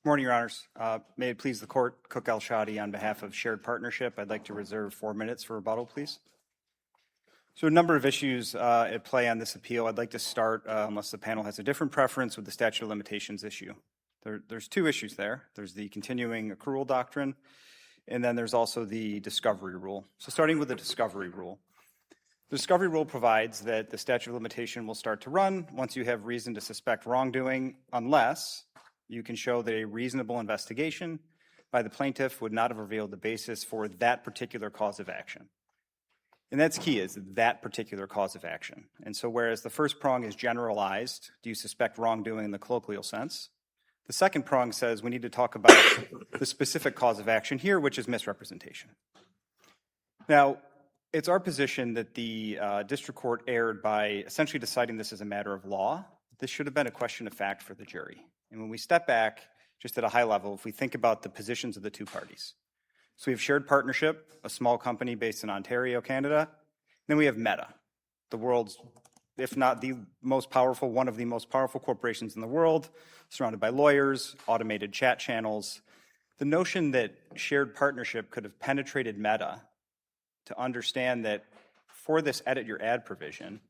Morning, Your Honors. May it please the Court, Cook El-Shadi on behalf of Shared Partnership. I'd like to reserve 4 minutes for rebuttal, please. So a number of issues at play on this appeal. I'd like to start, unless the panel has a different preference, with the statute of limitations issue. There's two issues there. There's the continuing accrual doctrine, and then there's also the discovery rule. So starting with the discovery rule. The discovery rule provides that the statute of limitation will start to run once you have reason to suspect wrongdoing, unless you can show that a reasonable investigation by the plaintiff would not have revealed the basis for that particular cause of action. And that's key, is that particular cause of action. And so whereas the first prong is generalized, do you suspect wrongdoing in the colloquial sense? The second prong says we need to talk about the specific cause of action here, which is misrepresentation. Now, it's our position that the district court erred by essentially deciding this as a matter of law. This should have been a question of fact for the jury. And when we step back, just at a high level, if we think about the positions of the two parties. So we have Shared Partnership, a small company based in Ontario, Canada. Then we have Meta, the world's, if not the most powerful, one of the most powerful corporations in the world, surrounded by lawyers, automated chat channels. The notion that Shared Partnership could have penetrated Meta to understand that for this edit your ad provision,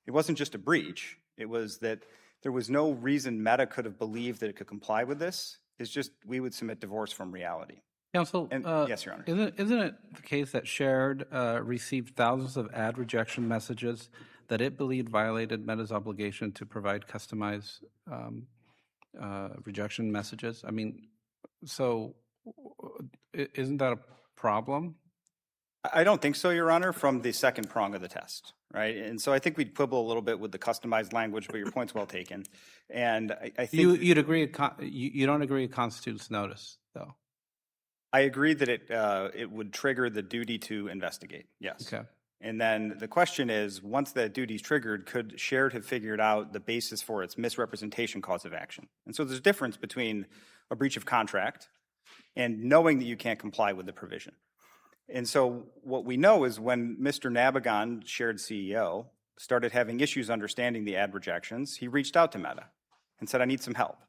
it wasn't just a breach, it was that there was no reason Meta could have believed that it could comply with this. It's just we would submit divorce from reality. Counsel, yes, Your Honor. Isn't it the case that Shared received thousands of ad rejection messages that it believed violated Meta's obligation to provide customized rejection messages? I mean, so isn't that a problem? I don't think so, Your Honor, from the second prong of the test, right? And so I think we'd quibble a little bit with the customized language, but your point's well taken. And I think you'd agree. You don't agree it constitutes notice, though. I agree that it would trigger the duty to investigate. Yes. Okay. And then the question is, once that duty is triggered, could Shared have figured out the basis for its misrepresentation cause of action? And so there's a difference between a breach of contract and knowing that you can't comply with the provision. And so what we know is when Mr. Nabagon, Shared CEO, started having issues understanding the ad rejections, he reached out to Meta and said, I need some help.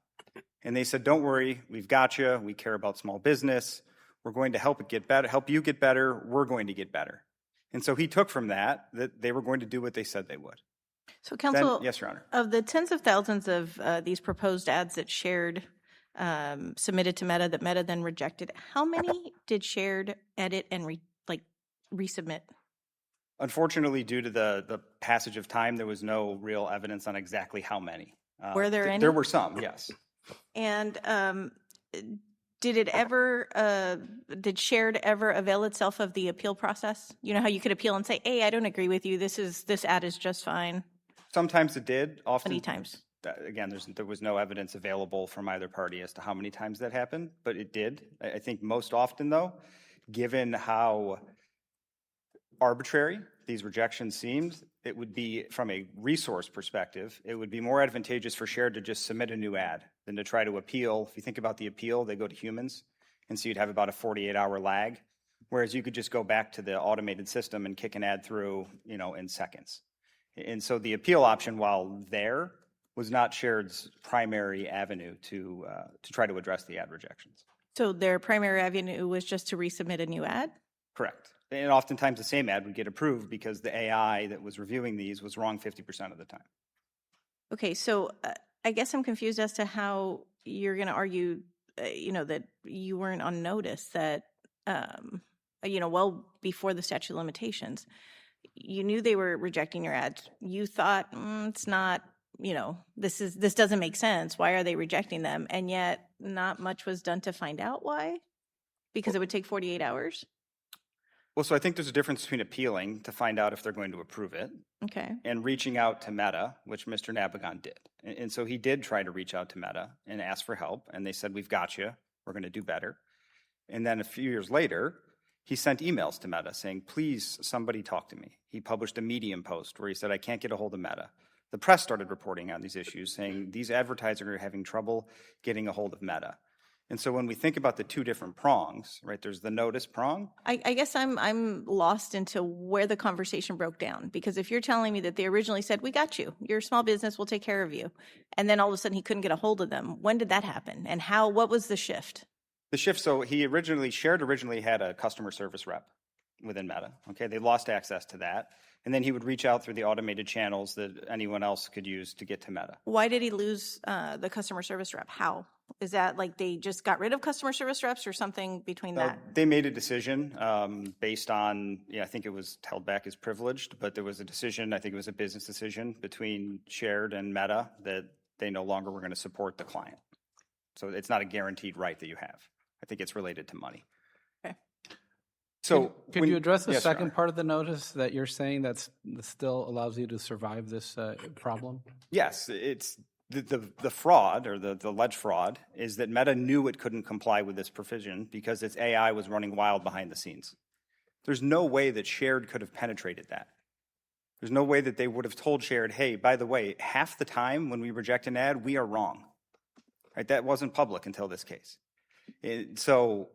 And they said, don't worry, we've got you. We care about small business. We're going to help it get better, help you get better. We're going to get better. And so he took from that they were going to do what they said they would. So, counsel, then, yes, Your Honor. Of the tens of thousands of these proposed ads that Shared submitted to Meta that Meta then rejected, how many did Shared edit and resubmit? Unfortunately, due to the passage of time, there was no real evidence on exactly how many. Were there any? There were some, yes. And did Shared ever avail itself of the appeal process? You know how you could appeal and say, hey, I don't agree with you. This ad is just fine. Sometimes it did. Often, many times? Again, there was no evidence available from either party as to how many times that happened, but it did. I think most often, though, given how arbitrary these rejections seemed, it would be, from a resource perspective, it would be more advantageous for Shared to just submit a new ad than to try to appeal. If you think about the appeal, they go to humans, and so you'd have about a 48-hour lag, whereas you could just go back to the automated system and kick an ad through, in seconds. And so the appeal option, while there, was not Shared's primary avenue to try to address the ad rejections. So their primary avenue was just to resubmit a new ad? Correct. And oftentimes the same ad would get approved because the AI that was reviewing these was wrong 50% of the time. Okay, so I guess I'm confused as to how you're going to argue, that you weren't on notice that, well before the statute of limitations. You knew they were rejecting your ads. You thought, it's not, this doesn't make sense. Why are they rejecting them? And yet not much was done to find out why? Because it would take 48 hours? Well, so I think there's a difference between appealing to find out if they're going to approve it, okay, and reaching out to Meta, which Mr. Nabagon did. And so he did try to reach out to Meta and ask for help, and they said, we've got you. We're going to do better. And then a few years later, he sent emails to Meta saying, please, somebody talk to me. He published a Medium post where he said, I can't get a hold of Meta. The press started reporting on these issues, saying these advertisers are having trouble getting a hold of Meta. And so when we think about the two different prongs, right, there's the notice prong. I guess I'm lost into where the conversation broke down, because if you're telling me that they originally said, we got you, you're a small business, we'll take care of you, and then all of a sudden he couldn't get a hold of them, when did that happen? And what was the shift? The shift, so Shared originally had a customer service rep within Meta. Okay, they lost access to that. And then he would reach out through the automated channels that anyone else could use to get to Meta. Why did he lose the customer service rep? How? Is that like they just got rid of customer service reps or something between that? They made a decision based on, I think it was held back as privileged, but there was a decision, I think it was a business decision between Shared and Meta that they no longer were going to support the client. So it's not a guaranteed right that you have. I think it's related to money. Okay. So Could you address the Yes, second Your Honor. part of the notice that you're saying that still allows you to survive this problem? Yes, it's the fraud or the alleged fraud is that Meta knew it couldn't comply with this provision because its AI was running wild behind the scenes. There's no way that Shared could have penetrated that. There's no way that they would have told Shared, hey, by the way, half the time when we reject an ad, we are wrong. Right? That wasn't public until this case. So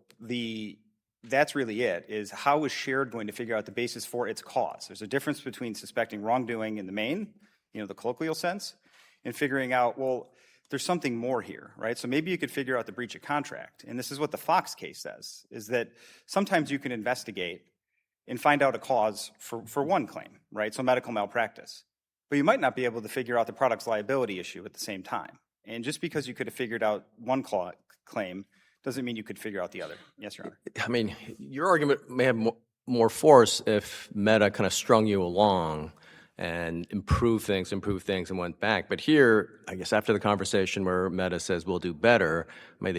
that's really it, is how is Shared going to figure out the basis for its cause? There's a difference between suspecting wrongdoing in the main, the colloquial sense, and figuring out, well, there's something more here, right? So maybe you could figure out the breach of contract. And this is what the Fox case says, is that sometimes you can investigate and find out a cause for one claim, right? So medical malpractice. But you might not be able to figure out the product's liability issue at the same time. And just because you could have figured out one claim doesn't mean you could figure out the other. Yes, Your Honor. I mean, your argument may have more force if Meta kind of strung you along and improved things and went back. But here, I guess after the conversation where Meta says we'll do better, I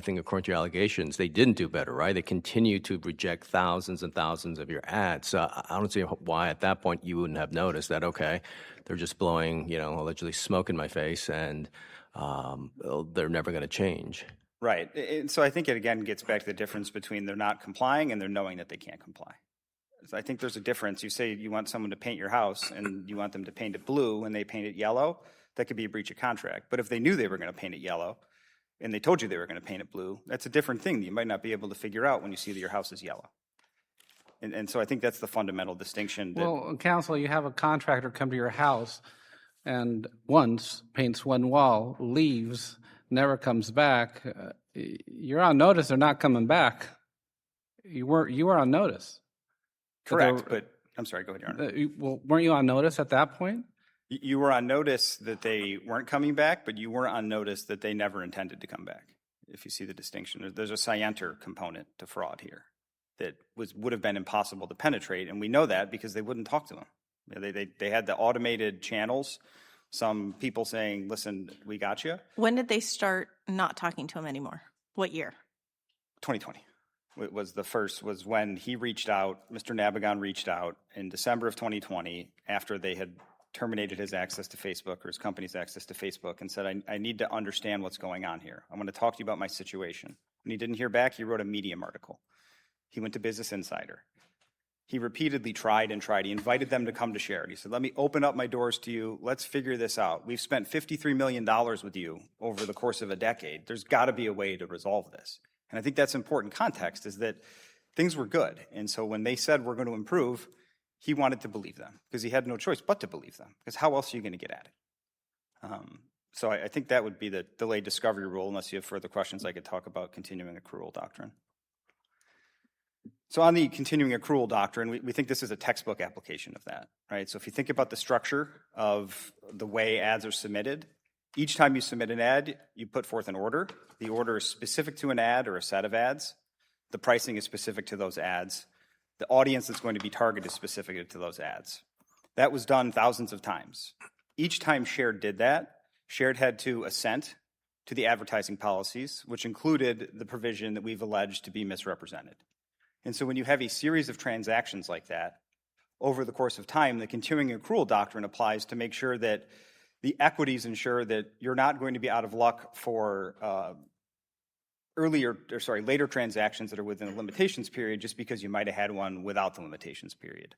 think according to your allegations, they didn't do better, right? They continue to reject thousands and thousands of your ads. So I don't see why at that point you wouldn't have noticed that, okay, they're just blowing, allegedly smoke in my face and they're never going to change. Right. And so I think it, again, gets back to the difference between they're not complying and they're knowing that they can't comply. So I think there's a difference. You say you want someone to paint your house and you want them to paint it blue and they paint it yellow, that could be a breach of contract. But if they knew they were going to paint it yellow and they told you they were going to paint it blue, that's a different thing that you might not be able to figure out when you see that your house is yellow. And so I think that's the fundamental distinction. Well, counsel, you have a contractor come to your house and once paints one wall, leaves, never comes back. You're on notice they're not coming back. You were on notice. Correct, but I'm sorry, go ahead, Your Honor. Well, weren't you on notice at that point? You were on notice that they weren't coming back, but you weren't on notice that they never intended to come back, if you see the distinction. There's a scienter component to fraud here that would have been impossible to penetrate, and we know that because they wouldn't talk to them. They had the automated channels, some people saying, listen, we got you. When did they start not talking to him anymore? What year? 2020. was when he reached out, Mr. Nabagon reached out in December of 2020 after they had terminated his access to Facebook or his company's access to Facebook and said, I need to understand what's going on here. I want to talk to you about my situation. When he didn't hear back, he wrote a Medium article. He went to Business Insider. He repeatedly tried and tried. He invited them to come to Shared. He said, let me open up my doors to you. Let's figure this out. We've spent $53 million with you over the course of a decade. There's got to be a way to resolve this. And I think that's important context, is that things were good. And so when they said we're going to improve, he wanted to believe them because he had no choice but to believe them, because how else are you going to get at it? So I think that would be the delayed discovery rule. Unless you have further questions, I could talk about continuing accrual doctrine. So on the continuing accrual doctrine, we think this is a textbook application of that, right? So if you think about the structure of the way ads are submitted, each time you submit an ad, you put forth an order. The order is specific to an ad or a set of ads. The pricing is specific to those ads. The audience that's going to be targeted is specific to those ads. That was done thousands of times. Each time Shared did that, Shared had to assent to the advertising policies, which included the provision that we've alleged to be misrepresented. And so when you have a series of transactions like that, over the course of time, the continuing accrual doctrine applies to make sure that the equities ensure that you're not going to be out of luck for later transactions that are within the limitations period just because you might have had one without the limitations period.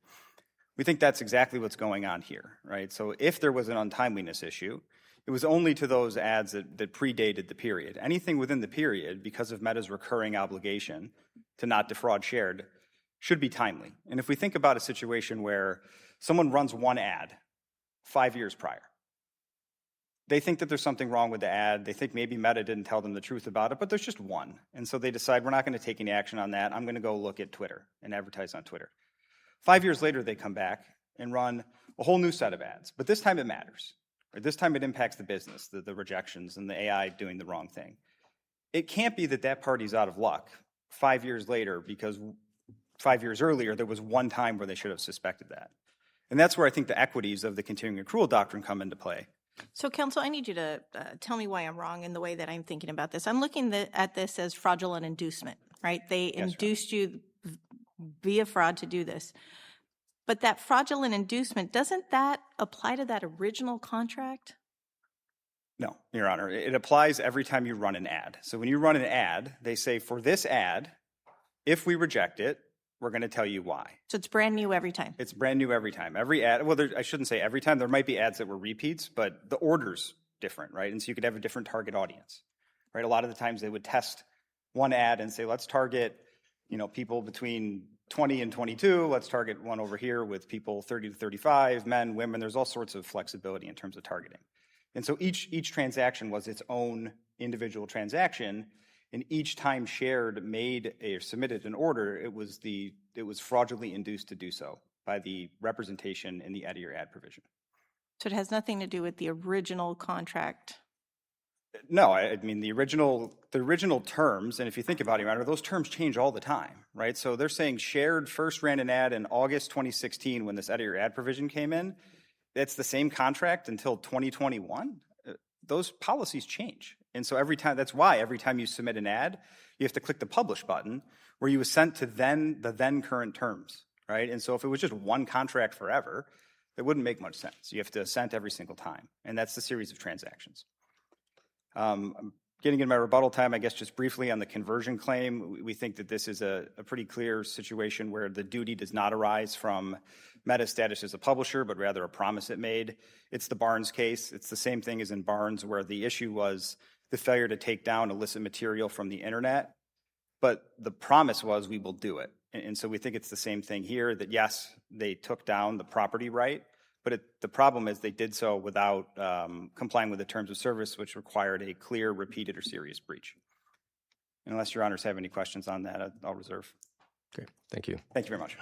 We think that's exactly what's going on here, right? So if there was an untimeliness issue, It was only to those ads that predated the period. Anything within the period, because of Meta's recurring obligation to not defraud shared, should be timely. And if we think about a situation where someone runs one ad 5 years prior, they think that there's something wrong with the ad. They think maybe Meta didn't tell them the truth about it, but there's just one. And so they decide, we're not going to take any action on that. I'm going to go look at Twitter and advertise on Twitter. 5 years later, they come back and run a whole new set of ads. But this time it matters. Or this time it impacts the business, the rejections, and the AI doing the wrong thing. It can't be that that party's out of luck 5 years later because 5 years earlier there was one time where they should have suspected that. And that's where I think the equities of the continuing accrual doctrine come into play. So, counsel, I need you to tell me why I'm wrong in the way that I'm thinking about this. I'm looking at this as fraudulent inducement, right? They induced you via fraud to do this. But that fraudulent inducement, doesn't that apply to that original contract? No, Your Honor. It applies every time you run an ad. So when you run an ad, they say, for this ad, if we reject it, we're going to tell you why. So it's brand new every time? It's brand new every time. Every ad, well, I shouldn't say every time. There might be ads that were repeats, but the order's different, right? And so you could have a different target audience, right? A lot of the times they would test one ad and say, let's target, people between 20 and 22. Let's target one over here with people 30 to 35, men, women. There's all sorts of flexibility in terms of targeting. And so each transaction was its own individual transaction. And each time shared made or submitted an order, it was fraudulently induced to do so by the representation in the edit or ad provision. So it has nothing to do with the original contract? No, I mean the original terms, and if you think about it, Your Honor, those terms change all the time, right? So they're saying shared first ran an ad in August 2016 when this edit or ad provision came in. It's the same contract until 2021. Those policies change. And so that's why every time you submit an ad, you have to click the publish button where you assent to the then current terms, right? And so if it was just one contract forever, it wouldn't make much sense. You have to assent every single time. And that's the series of transactions. Getting in my rebuttal time, I guess just briefly on the conversion claim, we think that this is a pretty clear situation where the duty does not arise from Meta's status as a publisher, but rather a promise it made. It's the Barnes case. It's the same thing as in Barnes, where the issue was the failure to take down illicit material from the internet, but the promise was we will do it. And so we think it's the same thing here, that yes, they took down the property right, but the problem is they did so without complying with the terms of service, which required a clear, repeated, or serious breach. And unless Your Honors have any questions on that, I'll reserve. Okay, thank you. Thank you very much.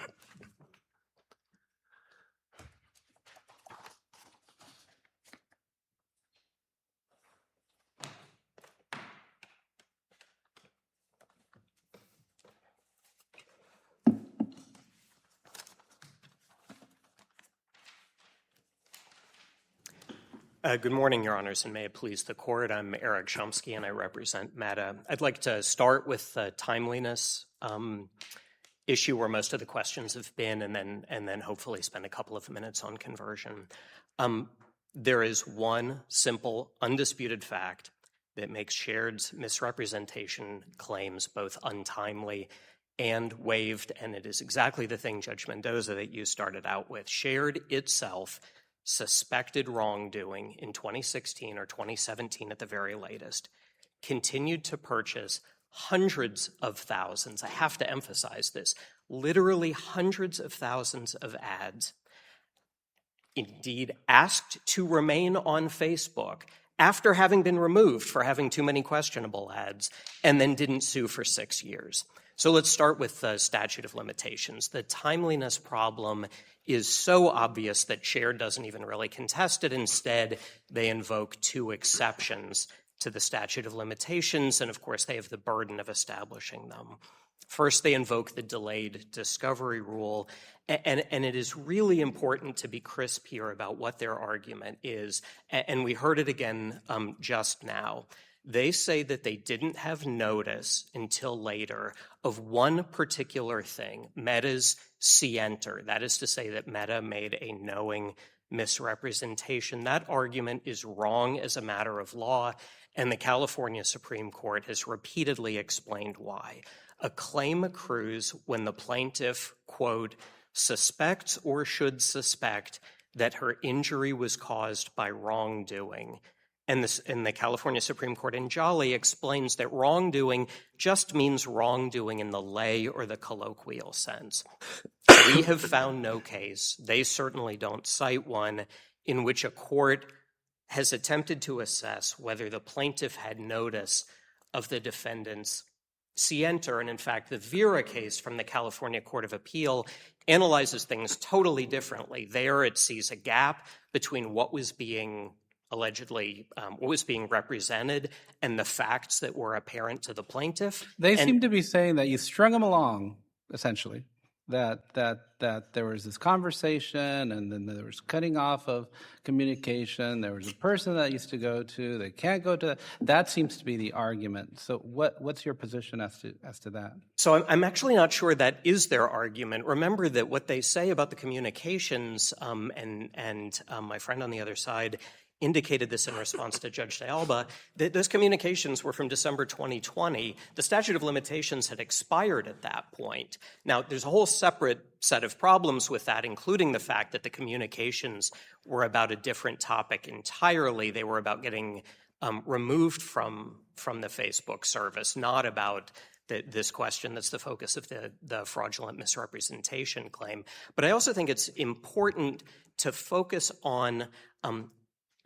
Good morning, Your Honors, and may it please the Court. I'm Eric Chomsky, and I represent Meta. I'd like to start with the timeliness issue where most of the questions have been, and then hopefully spend a couple of minutes on conversion. There is one simple, undisputed fact that makes Shared's misrepresentation claims both untimely and waived, and it is exactly the thing, Judge Mendoza, that you started out with. Shared itself suspected wrongdoing in 2016 or 2017 at the very latest, continued to purchase hundreds of thousands, I have to emphasize this, literally hundreds of thousands of ads, indeed asked to remain on Facebook after having been removed for having too many questionable ads, and then didn't sue for 6 years. So let's start with the statute of limitations. The timeliness problem is so obvious that Shared doesn't even really contest it. Instead, they invoke two exceptions to the statute of limitations, and of course they have the burden of establishing them. First, they invoke the delayed discovery rule, and it is really important to be crisp here about what their argument is, and we heard it again just now. They say that they didn't have notice until later of one particular thing, Meta's scienter. That is to say that Meta made a knowing misrepresentation. That argument is wrong as a matter of law, and the California Supreme Court has repeatedly explained why. A claim accrues when the plaintiff, quote, suspects or should suspect that her injury was caused by wrongdoing. And the California Supreme Court in Jolly explains that wrongdoing just means wrongdoing in the lay or the colloquial sense. We have found no case, they certainly don't cite one, in which a court has attempted to assess whether the plaintiff had notice of the defendant's scienter. And in fact, the Vera case from the California Court of Appeal analyzes things totally differently. There it sees a gap between what was being allegedly what was being represented and the facts that were apparent to the plaintiff. They seem to be saying that you strung them along, essentially, that there was this conversation and then there was cutting off of communication. There was a person that used to go to, they can't go to that. That seems to be the argument. So what's your position as to that? So I'm actually not sure that is their argument. Remember that what they say about the communications, and my friend on the other side indicated this in response to Judge DeAlba, that those communications were from December 2020. The statute of limitations had expired at that point. Now, there's a whole separate set of problems with that, including the fact that the communications were about a different topic entirely. They were about getting removed from the Facebook service, not about this question that's the focus of the fraudulent misrepresentation claim. But I also think it's important to focus on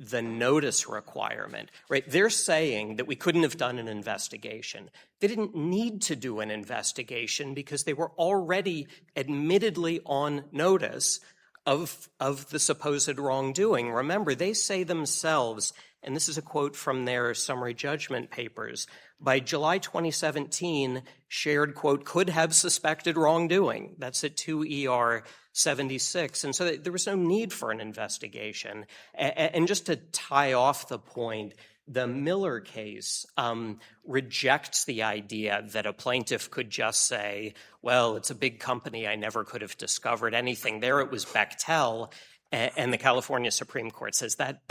the notice requirement, right? They're saying that we couldn't have done an investigation. They didn't need to do an investigation because they were already admittedly on notice of the supposed wrongdoing. Remember, they say themselves, and this is a quote from their summary judgment papers, by July 2017, Shared, quote, could have suspected wrongdoing. That's at 2 ER 76. And so there was no need for an investigation. And just to tie off the point, the Miller case rejects the idea that a plaintiff could just say, well, it's a big company, I never could have discovered anything. There it was Bechtel, and the California Supreme Court says that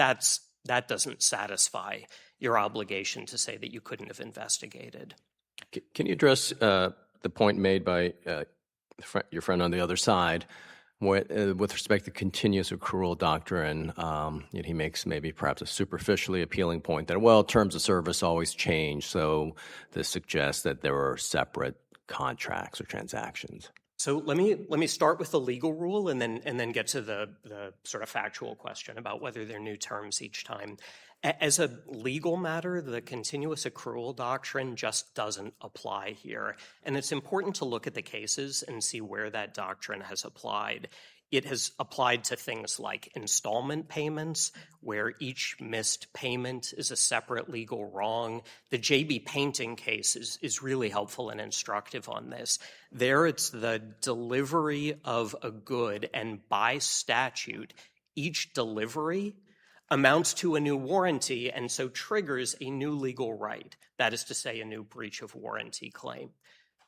doesn't satisfy your obligation to say that you couldn't have investigated. Can you address the point made by your friend on the other side with respect to continuous accrual doctrine? He makes maybe perhaps a superficially appealing point that, well, terms of service always change, so this suggests that there were separate contracts or transactions. So let me start with the legal rule and then get to the sort of factual question about whether there are new terms each time. As a legal matter, the continuous accrual doctrine just doesn't apply here. And it's important to look at the cases and see where that doctrine has applied. It has applied to things like installment payments, where each missed payment is a separate legal wrong. The JB Painting case is really helpful and instructive on this. There it's the delivery of a good, and by statute, each delivery amounts to a new warranty and so triggers a new legal right. That is to say, a new breach of warranty claim.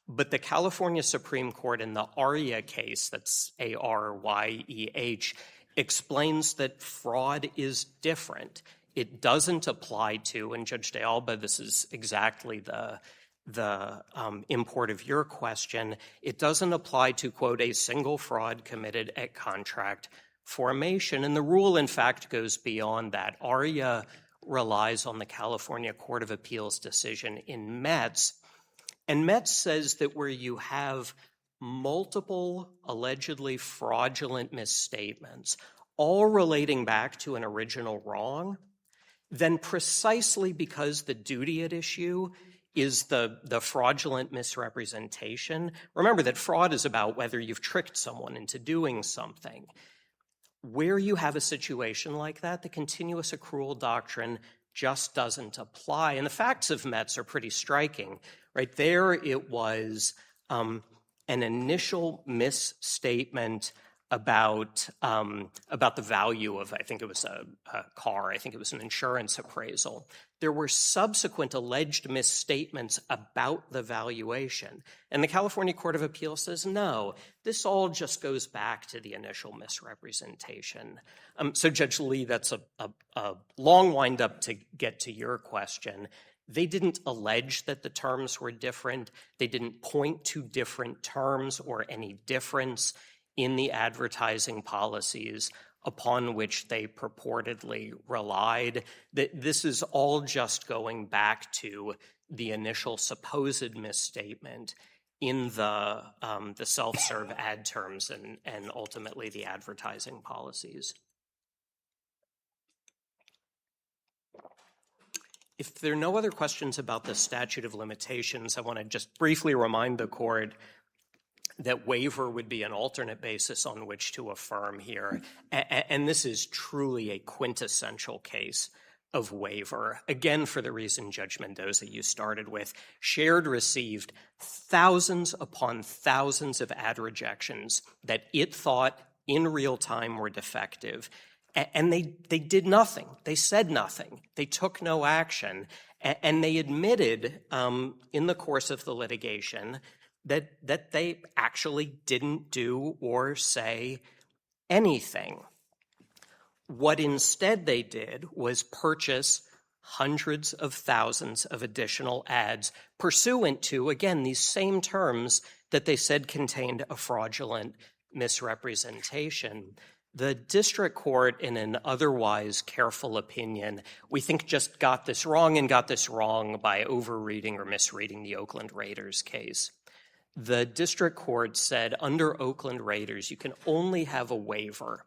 But the California Supreme Court in the Arya case, that's ARYEH, explains that fraud is different. It doesn't apply to, and Judge DeAlba, this is exactly the import of your question, it doesn't apply to, quote, a single fraud committed at contract formation. And the rule, in fact, goes beyond that. Arya relies on the California Court of Appeals decision in Metz. And Metz says that where you have multiple allegedly fraudulent misstatements, all relating back to an original wrong, then precisely because the duty at issue is the fraudulent misrepresentation. Remember that fraud is about whether you've tricked someone into doing something. Where you have a situation like that, the continuous accrual doctrine just doesn't apply. And the facts of Metz are pretty striking. Right there, it was an initial misstatement about the value of, I think it was a car, I think it was an insurance appraisal. There were subsequent alleged misstatements about the valuation. And the California Court of Appeals says, no, this all just goes back to the initial misrepresentation. So Judge Lee, that's a long wind-up to get to your question. They didn't allege that the terms were different. They didn't point to different terms or any difference in the advertising policies upon which they purportedly relied, that this is all just going back to the initial supposed misstatement in the self-serve ad terms and ultimately the advertising policies. If there are no other questions about the statute of limitations, I want to just briefly remind the court that waiver would be an alternate basis on which to affirm here. And this is truly a quintessential case of waiver. Again, for the reason, Judge Mendoza, you started with, Shared received thousands upon thousands of ad rejections that it thought in real time were defective. And they did nothing. They said nothing. They took no action. And they admitted in the course of the litigation that they actually didn't do or say anything. What instead they did was purchase hundreds of thousands of additional ads pursuant to, again, these same terms that they said contained a fraudulent misrepresentation. The district court, in an otherwise careful opinion, we think just got this wrong by overreading or misreading the Oakland Raiders case. The district court said under Oakland Raiders, you can only have a waiver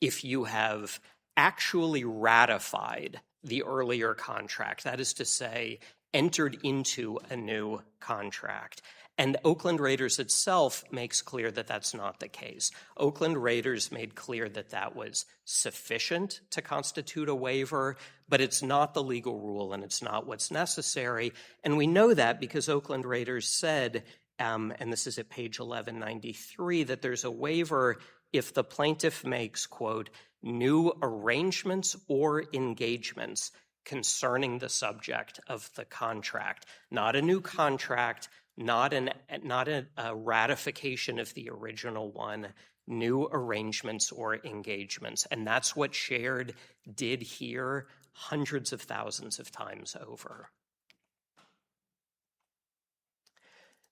if you have actually ratified the earlier contract, that is to say, entered into a new contract. And Oakland Raiders itself makes clear that that's not the case. Oakland Raiders made clear that that was sufficient to constitute a waiver, but it's not the legal rule and it's not what's necessary. And we know that because Oakland Raiders said, and this is at page 1193, that there's a waiver if the plaintiff makes, quote, new arrangements or engagements concerning the subject of the contract. Not a new contract, not a ratification of the original one, new arrangements or engagements. And that's what Shared did here hundreds of thousands of times over.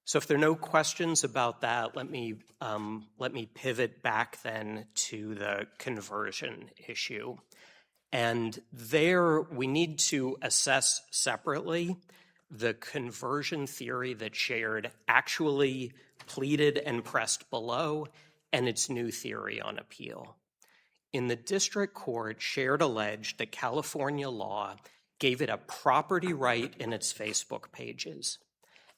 So if there are no questions about that, let me pivot back then to the conversion issue. And there we need to assess separately the conversion theory that Shared actually pleaded and pressed below and its new theory on appeal. In the district court, Shared alleged that California law gave it a property right in its Facebook pages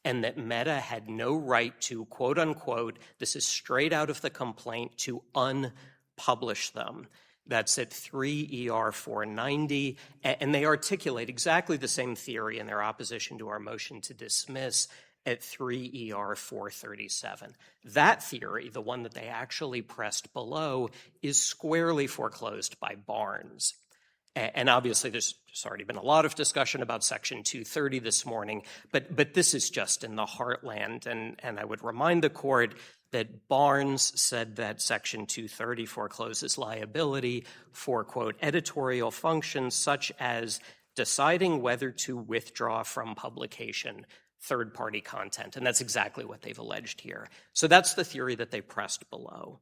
and that Meta had no right to, quote unquote, this is straight out of the complaint, to unpublish them. That's at 3 ER 490, and they articulate exactly the same theory in their opposition to our motion to dismiss at 3 ER 437. That theory, the one that they actually pressed below, is squarely foreclosed by Barnes. And obviously there's already been a lot of discussion about Section 230 this morning, but this is just in the heartland, and I would remind the court that Barnes said that Section 230 forecloses liability for, quote, editorial functions such as deciding whether to withdraw from publication third-party content. And that's exactly what they've alleged here. So that's the theory that they pressed below.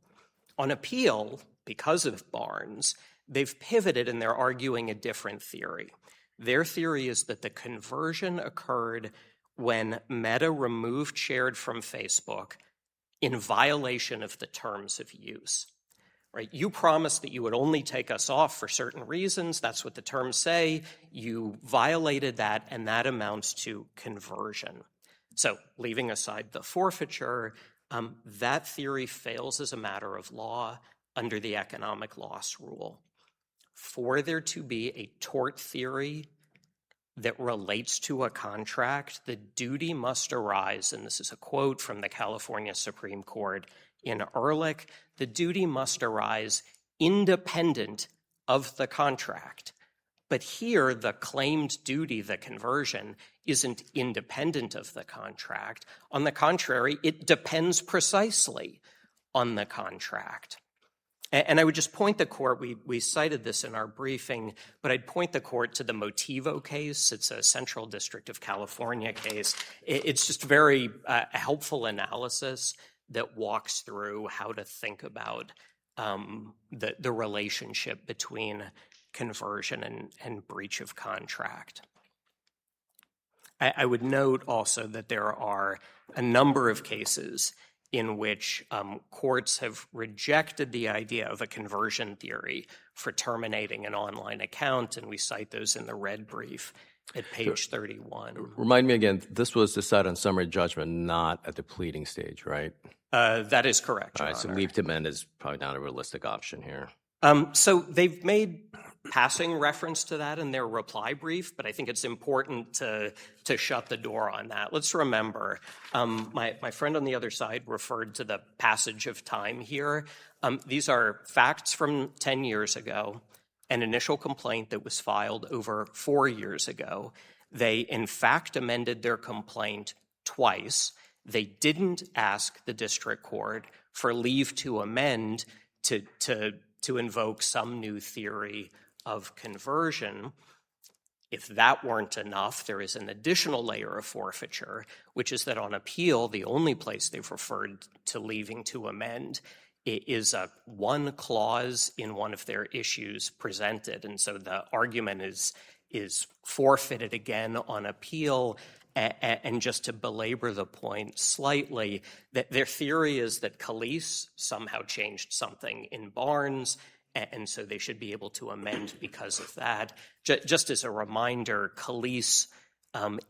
On appeal, because of Barnes, they've pivoted and they're arguing a different theory. Their theory is that the conversion occurred when Meta removed Shared from Facebook in violation of the terms of use, right? You promised that you would only take us off for certain reasons. That's what the terms say. You violated that, and that amounts to conversion. So leaving aside the forfeiture, that theory fails as a matter of law under the economic loss rule. For there to be a tort theory that relates to a contract, the duty must arise, and this is a quote from the California Supreme Court in Ehrlich, the duty must arise independent of the contract. But here, the claimed duty, the conversion, isn't independent of the contract. On the contrary, it depends precisely on the contract. And I would just point the court, we cited this in our briefing, but I'd point the court to the Motivo case. It's a Central District of California case. It's just very helpful analysis that walks through how to think about the relationship between conversion and breach of contract. I would note also that there are a number of cases in which courts have rejected the idea of a conversion theory for terminating an online account, and we cite those in the red brief at page 31. Remind me again, this was decided on summary judgment, not at the pleading stage, right? That is correct, Your All right, so Honor. leave to amend is probably not a realistic option here. So they've made passing reference to that in their reply brief, but I think it's important to shut the door on that. Let's remember, my friend on the other side referred to the passage of time here. These are facts from 10 years ago, an initial complaint that was filed over 4 years ago. They, in fact, amended their complaint twice. They didn't ask the district court for leave to amend to invoke some new theory of conversion. If that weren't enough, there is an additional layer of forfeiture, which is that on appeal, the only place they've referred to leaving to amend is one clause in one of their issues presented. And so the argument is forfeited again on appeal. And just to belabor the point slightly, that their theory is that Calise somehow changed something in Barnes, and so they should be able to amend because of that. Just as a reminder, Calise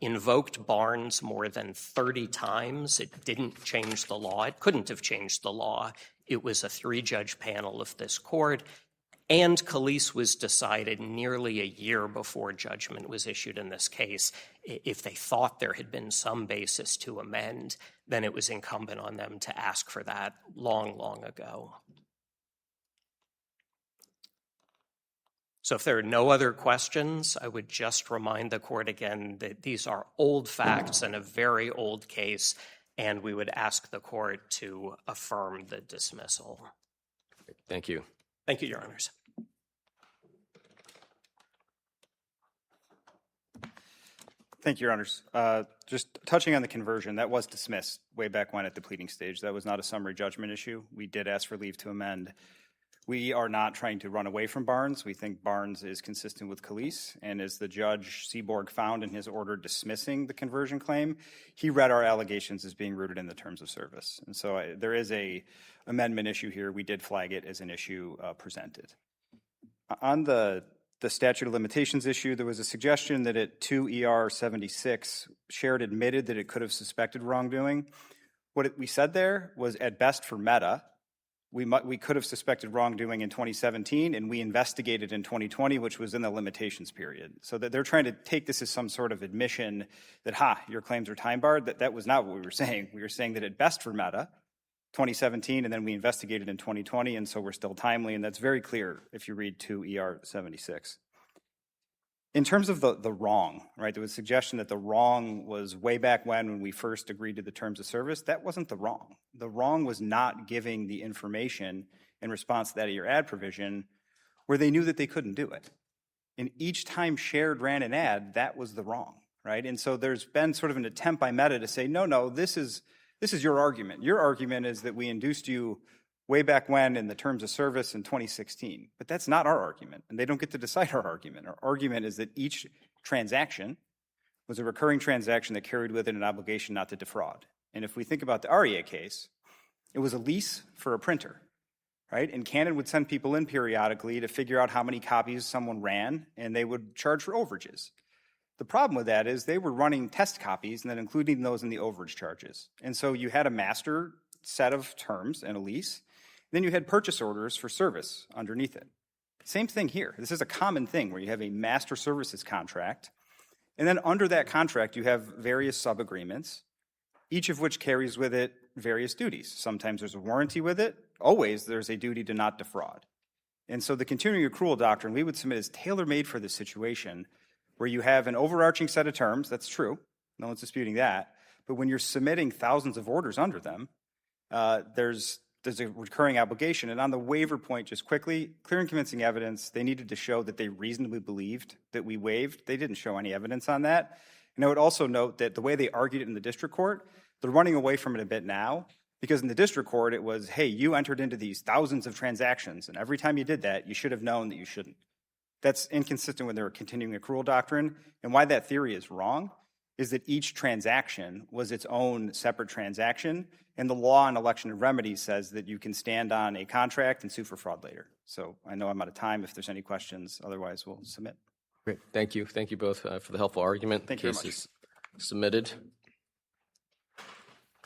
invoked Barnes more than 30 times. It didn't change the law. It couldn't have changed the law. It was a 3-judge panel of this court. And Calise was decided nearly a year before judgment was issued in this case. If they thought there had been some basis to amend, then it was incumbent on them to ask for that long, long ago. So if there are no other questions, I would just remind the court again that these are old facts in a very old case, and we would ask the court to affirm the dismissal. Thank you. Thank you, Your Honors. Thank you, Your Honors. Just touching on the conversion, that was dismissed way back when at the pleading stage. That was not a summary judgment issue. We did ask for leave to amend. We are not trying to run away from Barnes. We think Barnes is consistent with Calise, and as the Judge Seaborg found in his order dismissing the conversion claim, he read our allegations as being rooted in the terms of service. And so there is a amendment issue here. We did flag it as an issue presented. On the statute of limitations issue, there was a suggestion that at 2 ER 76, Sherrod admitted that it could have suspected wrongdoing. What we said there was, at best for Meta, we could have suspected wrongdoing in 2017, and we investigated in 2020, which was in the limitations period. So that they're trying to take this as some sort of admission that, your claims are time barred. That was not what we were saying. We were saying that at best for Meta, 2017, and then we investigated in 2020, and so we're still timely, and that's very clear if you read 2 ER 76. In terms of the wrong, right, there was a suggestion that the wrong was way back when we first agreed to the terms of service. That wasn't the wrong. The wrong was not giving the information in response to that of your ad provision where they knew that they couldn't do it. And each time Sherrod ran an ad, that was the wrong, right? And so there's been sort of an attempt by Meta to say, no, this is your argument. Your argument is that we induced you way back when in the terms of service in 2016. But that's not our argument, and they don't get to decide our argument. Our argument is that each transaction was a recurring transaction that carried with it an obligation not to defraud. And if we think about the REA case, it was a lease for a printer, right? And Canon would send people in periodically to figure out how many copies someone ran, and they would charge for overages. The problem with that is they were running test copies and then including those in the overage charges. And so you had a master set of terms and a lease. Then you had purchase orders for service underneath it. Same thing here. This is a common thing where you have a master services contract, and then under that contract you have various sub-agreements, each of which carries with it various duties. Sometimes there's a warranty with it. Always there's a duty to not defraud. And so the continuing accrual doctrine we would submit is tailor-made for this situation where you have an overarching set of terms. That's true. No one's disputing that. But when you're submitting thousands of orders under them, there's a recurring obligation. And on the waiver point, just quickly, clear and convincing evidence, they needed to show that they reasonably believed that we waived. They didn't show any evidence on that. And I would also note that the way they argued it in the district court, they're running away from it a bit now. Because in the district court, it was, hey, you entered into these thousands of transactions, and every time you did that, you should have known that you shouldn't. That's inconsistent with their continuing accrual doctrine. And why that theory is wrong is that each transaction was its own separate transaction, and the law on election and remedy says that you can stand on a contract and sue for fraud later. So I know I'm out of time. If there's any questions, otherwise we'll submit. Great. Thank you. Thank you both for the helpful argument. Thank you very Case much. is submitted.